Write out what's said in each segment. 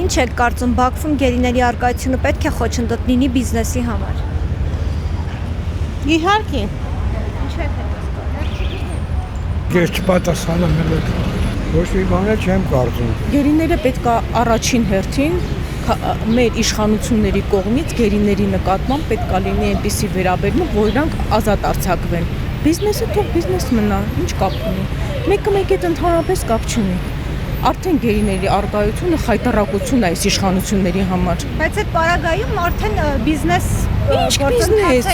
Ինչ եք կարծում, Բաքվում գերիների առկայությունը պետք է խոչընդոտ լինի բիզնեսի համար։ Իհարկե։ Ինչ եք Ես չպատասխանեմ էլ ոչ մի բան չեմ կարծում։ Գերիները պետք է առաջին հերթին մեր իշխանությունների կողմից գերիների նկատմամբ պետք է լինի այնպիսի վերաբերմունք, որ իրանք ազատ արձակվեն։ Բիզնեսը թող բիզնես մնա, ինչ կապ ունի։ Մեկը մեկի հետ ընդհանրապես կապ չունի։ Արդեն գերիների առկայությունը խայտառակություն է այս իշխանությունների համար։ Բայց այդ պարագայում արդեն բիզնես Ինչ բիզնես։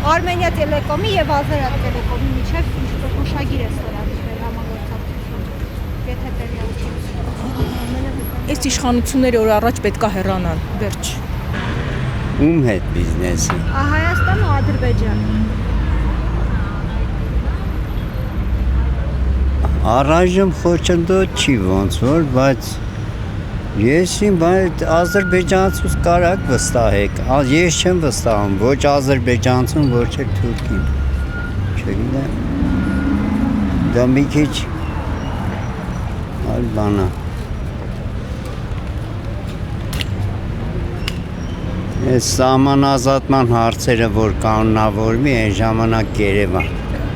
Արմենիա Տելեկոմի եւ Ազերիա Տելեկոմի միջև ինչ փոխաշագիր է ստորագրվել համագործակցություն։ Եթե տեղյակ չեք։ Այս իշխանությունները օր առաջ պետք է հեռանան, վերջ։ Ում հետ բիզնեսի։ Հայաստան ու Ադրբեջան։ Առայժմ խոչընդոտ չի ոնց որ, բայց ես բայց ադրբեջանցուց կարակ վստահեք, ես չեմ վստահում, ոչ ադրբեջանցուն, ոչ էլ թուրքին, չգիտեմ, դա մի քիչ այլ բան է։ Այս սահմանազատման հարցերը, որ կանոնավորվի, այն ժամանակ Երևան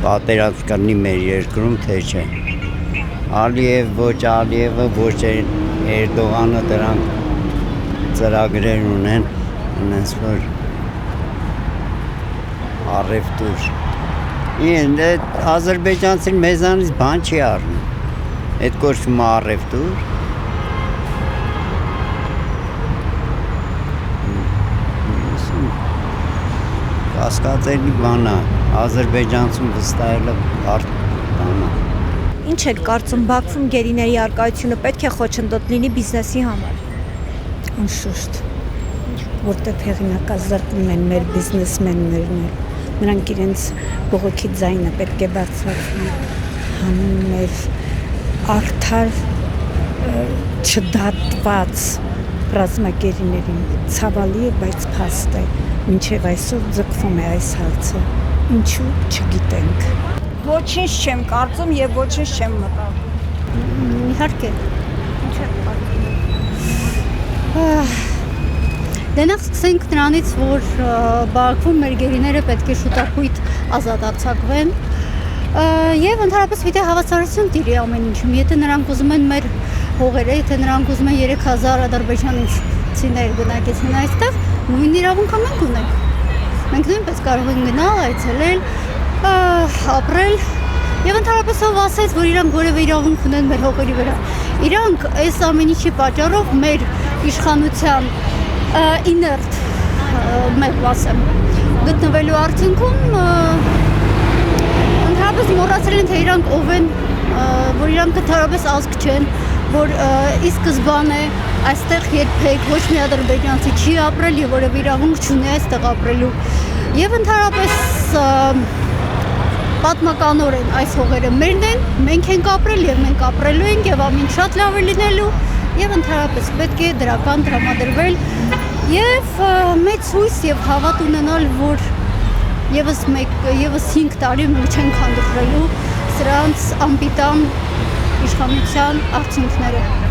պատերազմ կլինի մեր երկրում, թե չէ։ Ալիև, ոչ Ալիևը, ոչ Էրդողանը դրանք ծրագրեր ունեն, այնպես որ առևտուր։ Այդ ադրբեջանցին մեզանից բան չի առնում։ Այդ կոչվում է առևտուր։ Կասկածելի բան է, ադրբեջանցուն վստահելը բարդ բան է։ Ինչ եք կարծում, Բաքվում գերիների առկայությունը պետք է խոչընդոտ լինի բիզնեսի համար։ Անշուշտ, որտեղ հեղինակազրկում են մեր բիզնեսմեններն, նրանք իրենց բողոքի ձայնը պետք է բարձրացնեն, հանուն մեր արդար չդատված ռազմագերիներին։ Ցավալի է, բայց փաստ է, մինչև այսօր ձգվում է այս հարցը, ինչու չգիտենք։ Ոչինչ չեմ կարծում եւ ոչինչ չեմ մտածում։ Իհարկե։ Ինչ եք կարծում։ Դե նախ սկսենք նրանից, որ Բաքվում մեր գերիները պետք է շուտապույտ ազատ արձակվեն եւ ընդհանրապես պիտի հավասարություն տիրի ամեն ինչում։ Եթե նրանք ուզում են մեր հողերը, եթե նրանք ուզում են 3000 ադրբեջանցիներ բնակեցնեն այստեղ, նույն իրավունքը մենք ունենք։ Մենք նույնպես կարող ենք գնալ, այցելել, ապրել եւ ընդհանրապես ով ասեց, որ իրանք որևէ իրավունք ունեն մեր հողերի վրա։ Իրանք այս ամեն ինչի պատճառով մեր իշխանության իներտ մեղմ ասեմ գտնվելու արդյունքում ընդհանրապես մոռացել են, թե իրանք ով են, որ իրանք ընդհանրապես ազգ չեն, որ ի սկզբանե այստեղ երբեք ոչ մի ադրբեջանցի չի ապրել եւ որևէ իրավունք չունի այստեղ ապրելու եւ ընդհանրապես պատմականորեն այս հողերը մերն են, մենք ենք ապրել եւ մենք ապրելու ենք եւ ամեն շատ լավ է լինելու եւ ընդհանրապես պետք է դրական տրամադրվել եւ մեծ հույս եւ հավատ ունենալ, որ եւս 5 տարի չենք հանդուրժելու սրանց անպիտան իշխանության արդյունքները։